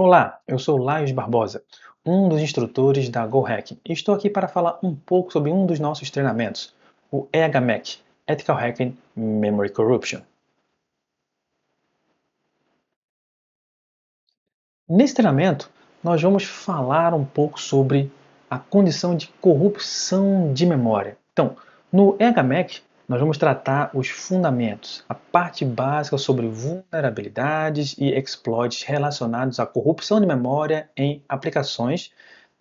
Olá, eu sou Laios Barbosa, um dos instrutores da GoHacking, e estou aqui para falar um pouco sobre um dos nossos treinamentos, o EHMEC, Ethical Hacking Memory Corruption. Nesse treinamento, nós vamos falar um pouco sobre a condição de corrupção de memória. Então, no EHMEC, nós vamos tratar os fundamentos, a parte básica sobre vulnerabilidades e exploits relacionados à corrupção de memória em aplicações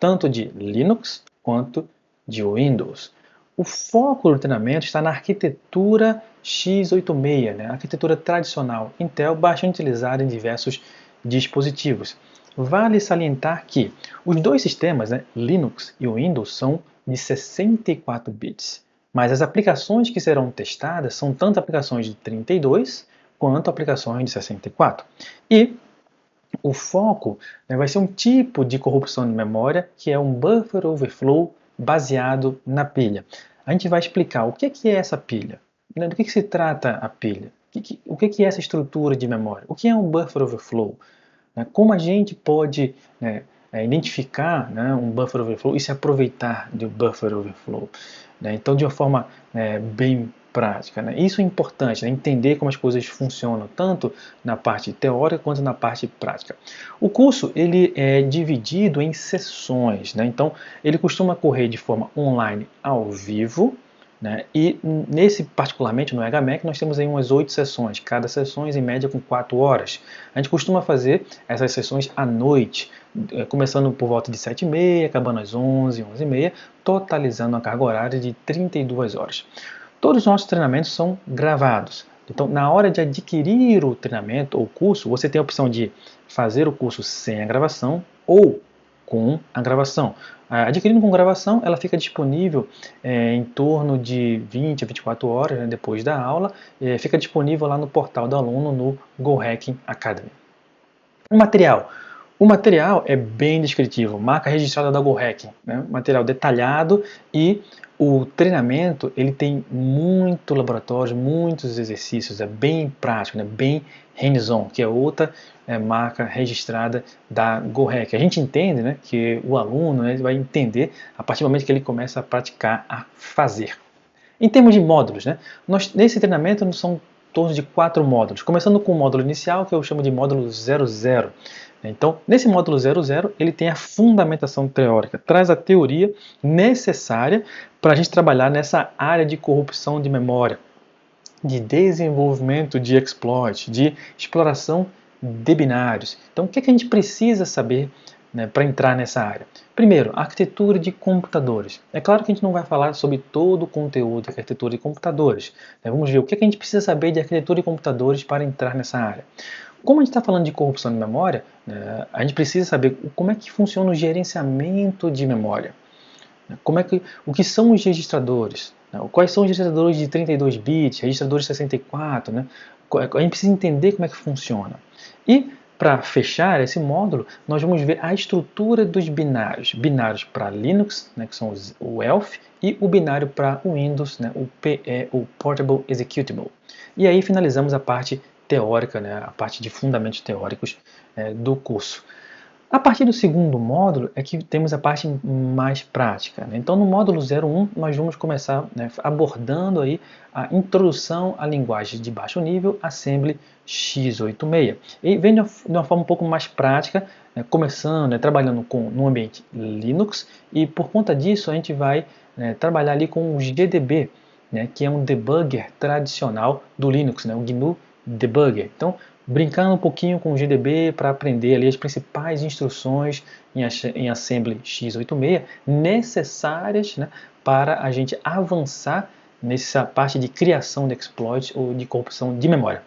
tanto de Linux quanto de Windows. O foco do treinamento está na arquitetura x86, a arquitetura tradicional Intel, bastante utilizada em diversos dispositivos. Vale salientar que os dois sistemas, Linux e Windows, são de 64 bits, mas as aplicações que serão testadas são tanto aplicações de 32 quanto aplicações de 64. E o foco vai ser um tipo de corrupção de memória que é um buffer overflow baseado na pilha. A gente vai explicar o que é essa pilha, do que se trata a pilha, o que é essa estrutura de memória, o que é um buffer overflow, como a gente pode identificar um buffer overflow e se aproveitar do buffer overflow. Então, de uma forma bem prática. Isso é importante, entender como as coisas funcionam, tanto na parte teórica quanto na parte prática. O curso ele é dividido em sessões, então ele costuma correr de forma online ao vivo, e nesse particularmente no EHMEC nós temos aí umas 8 sessões, cada sessão em média com 4 horas. A gente costuma fazer essas sessões à noite, começando por volta de 7h30, acabando às 11, 11h30, totalizando uma carga horária de 32 horas. Todos os nossos treinamentos são gravados. Então, na hora de adquirir o treinamento ou curso, você tem a opção de fazer o curso sem a gravação ou com a gravação. Adquirindo com gravação, ela fica disponível em torno de 20 a 24 horas depois da aula, fica disponível lá no portal do aluno no GoHacking Academy. O material é bem descritivo, marca registrada da GoHacking, material detalhado, e o treinamento ele tem muito laboratório, muitos exercícios, é bem prático, bem hands-on, que é outra marca registrada da GoHacking. A gente entende que o aluno ele vai entender a partir do momento que ele começa a praticar, a fazer. Em termos de módulos, nesse treinamento são em torno de 4 módulos, começando com o módulo inicial, que eu chamo de módulo 00. Então, nesse módulo 00, ele tem a fundamentação teórica, traz a teoria necessária para a gente trabalhar nessa área de corrupção de memória, de desenvolvimento de exploit, de exploração de binários. Então, o que a gente precisa saber para entrar nessa área? Primeiro, arquitetura de computadores. É claro que a gente não vai falar sobre todo o conteúdo de arquitetura de computadores. Vamos ver o que a gente precisa saber de arquitetura de computadores para entrar nessa área. Como a gente está falando de corrupção de memória, a gente precisa saber como é que funciona o gerenciamento de memória. O que são os registradores? Quais são os registradores de 32 bits, registradores de 64? A gente precisa entender como é que funciona. E, para fechar esse módulo, nós vamos ver a estrutura dos binários. Binários para Linux, que são o ELF, e o binário para Windows, o PE, o Portable Executable. E aí finalizamos a parte teórica, a parte de fundamentos teóricos do curso. A partir do segundo módulo é que temos a parte mais prática. Então, no módulo 01, nós vamos começar abordando aí a introdução à linguagem de baixo nível, Assembly x86. E vem de uma forma um pouco mais prática, começando, trabalhando no ambiente Linux, e por conta disso a gente vai trabalhar ali com o GDB, que é um debugger tradicional do Linux, o GNU Debugger. Então, brincando um pouquinho com o GDB para aprender ali as principais instruções em Assembly x86 necessárias para a gente avançar nessa parte de criação de exploits ou de corrupção de memória.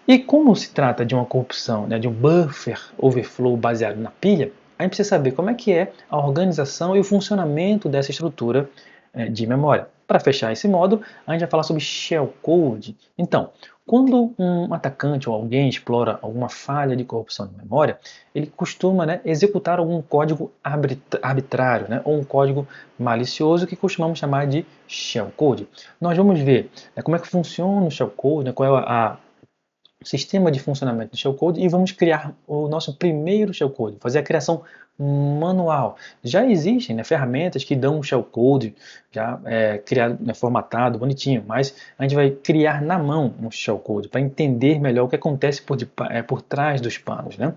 E como se trata de uma corrupção, de um buffer overflow baseado na pilha, a gente precisa saber como é que é a organização e o funcionamento dessa estrutura de memória. Para fechar esse módulo, a gente vai falar sobre shellcode. Então, quando um atacante ou alguém explora alguma falha de corrupção de memória, ele costuma executar algum código arbitrário, ou um código malicioso que costumamos chamar de shellcode. Nós vamos ver como é que funciona o shellcode, qual é sistema de funcionamento do shellcode e vamos criar o nosso primeiro shellcode, fazer a criação manual. Já existem, né, ferramentas que dão um shellcode já criado, né, formatado, bonitinho, mas a gente vai criar na mão um shellcode para entender melhor o que acontece por trás dos panos, né?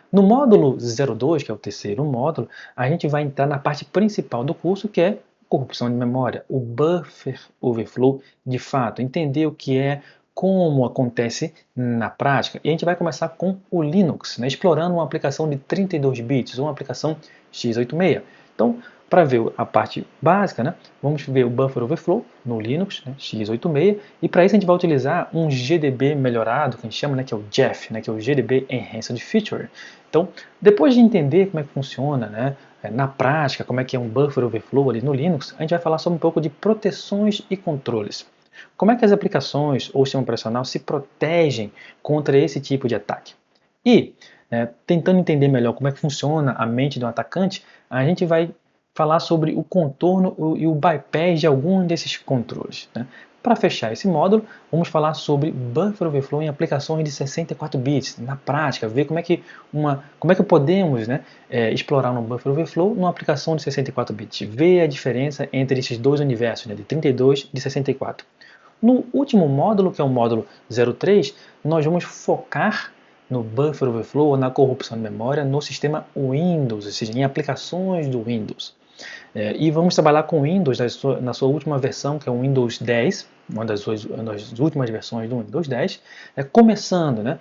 No módulo 02, que é o terceiro módulo, a gente vai entrar na parte principal do curso, que é corrupção de memória, o buffer overflow de fato, entender o que é, como acontece na prática. E a gente vai começar com o Linux, né, explorando uma aplicação de 32 bits, uma aplicação x86. Então, para ver a parte básica, né, vamos ver o buffer overflow no Linux, né, x86, e para isso a gente vai utilizar um GDB melhorado, que a gente chama, né, que é o JEF, né, que é o GDB Enhanced Feature. Então, depois de entender como é que funciona, né, na prática, como é que é um buffer overflow ali no Linux, a gente vai falar sobre um pouco de proteções e controles. Como é que as aplicações ou o sistema operacional se protegem contra esse tipo de ataque? E, tentando entender melhor como é que funciona a mente do atacante, a gente vai falar sobre o contorno e o bypass de algum desses controles, né? Para fechar esse módulo, vamos falar sobre buffer overflow em aplicações de 64 bits, na prática, ver como é que podemos, né, explorar um buffer overflow numa aplicação de 64 bits, ver a diferença entre esses dois universos, né, de 32 e de 64. No último módulo, que é o módulo 03, nós vamos focar no buffer overflow ou na corrupção de memória no sistema Windows, ou seja, em aplicações do Windows. E vamos trabalhar com Windows na sua última versão, que é o Windows 10, uma das últimas versões do Windows 10, começando, né,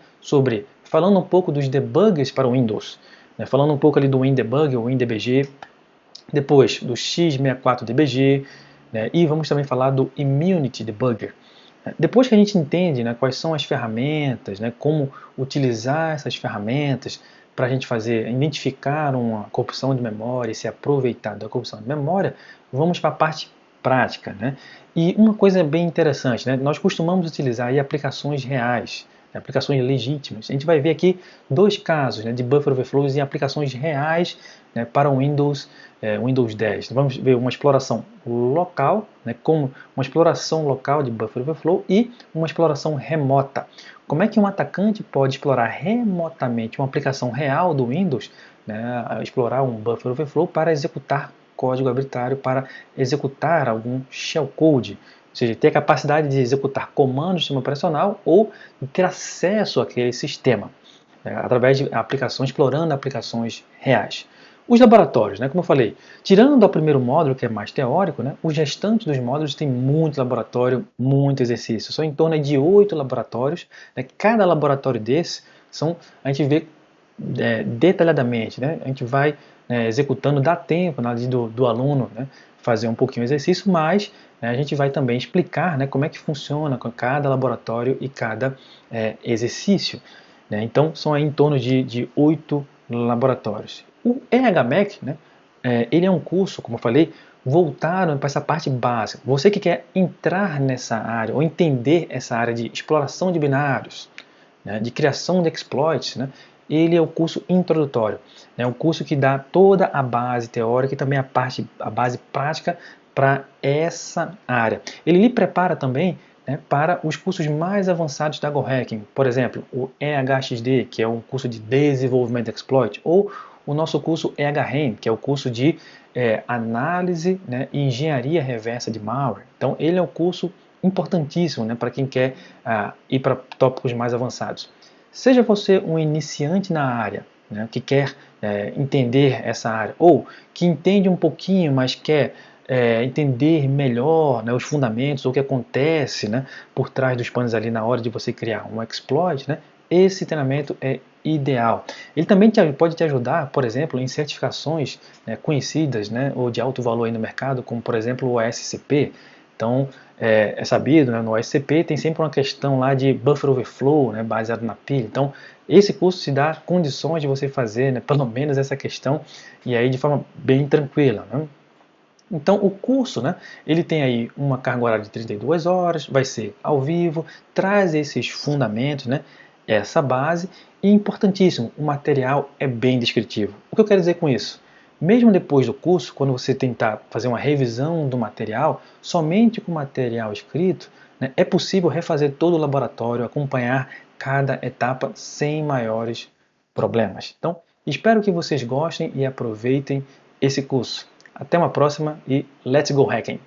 falando um pouco dos debuggers para o Windows, né, falando um pouco ali do WinDebug, o WinDBG, depois do X64DBG, né, e vamos também falar do Immunity Debugger. Depois que a gente entende, né, quais são as ferramentas, né, como utilizar essas ferramentas para a gente identificar uma corrupção de memória e se aproveitar da corrupção de memória, vamos para a parte prática, né? E uma coisa bem interessante, né, nós costumamos utilizar aí aplicações reais, aplicações legítimas. A gente vai ver aqui dois casos, né, de buffer overflows em aplicações reais, né, para o Windows 10. Vamos ver uma exploração local, né, como uma exploração local de buffer overflow e uma exploração remota. Como é que um atacante pode explorar remotamente uma aplicação real do Windows, né, explorar um buffer overflow para executar código arbitrário, para executar algum shellcode, ou seja, ter a capacidade de executar comandos do sistema operacional ou ter acesso àquele sistema, através de aplicações, explorando aplicações reais. Os laboratórios, né, como eu falei, tirando o primeiro módulo, que é mais teórico, né, os restantes dos módulos têm muito laboratório, muito exercício. São em torno de 8 laboratórios. Né, cada laboratório desse, a gente vê detalhadamente. Né, a gente vai executando, dá tempo do aluno, né, fazer um pouquinho de exercício, mas a gente vai também explicar, né, como é que funciona com cada laboratório e cada exercício. Né, então, são aí em torno de 8 laboratórios. O EHMEC, né, ele é um curso, como eu falei, voltado para essa parte básica. Você que quer entrar nessa área ou entender essa área de exploração de binários, né, de criação de exploits, né, ele é o curso introdutório. É um curso que dá toda a base teórica e também a base prática para essa área. Ele lhe prepara também, né, para os cursos mais avançados da GoHacking, por exemplo, o EHXD, que é um curso de desenvolvimento exploit, ou o nosso curso EHREM, que é o curso de análise, né, e engenharia reversa de malware. Então, ele é um curso importantíssimo, né, para quem quer ir para tópicos mais avançados. Seja você um iniciante na área, né, que quer entender essa área, ou que entende um pouquinho, mas quer entender melhor, né, os fundamentos, o que acontece, né, por trás dos panos ali na hora de você criar um exploit, né, esse treinamento é ideal. Ele também pode te ajudar, por exemplo, em certificações, né, conhecidas, né, ou de alto valor aí no mercado, como por exemplo o SCP. Então, é sabido, né, no SCP tem sempre uma questão lá de buffer overflow, né, baseado na pilha. Então, esse curso te dá condições de você fazer, né, pelo menos essa questão, e aí de forma bem tranquila, né? Então, o curso, né, ele tem aí uma carga horária de 32 horas, vai ser ao vivo, traz esses fundamentos, né, essa base, e importantíssimo, o material é bem descritivo. O que eu quero dizer com isso? Mesmo depois do curso, quando você tentar fazer uma revisão do material, somente com o material escrito, né, é possível refazer todo o laboratório, acompanhar cada etapa sem maiores problemas. Então, espero que vocês gostem e aproveitem esse curso. Até uma próxima e let's go hacking!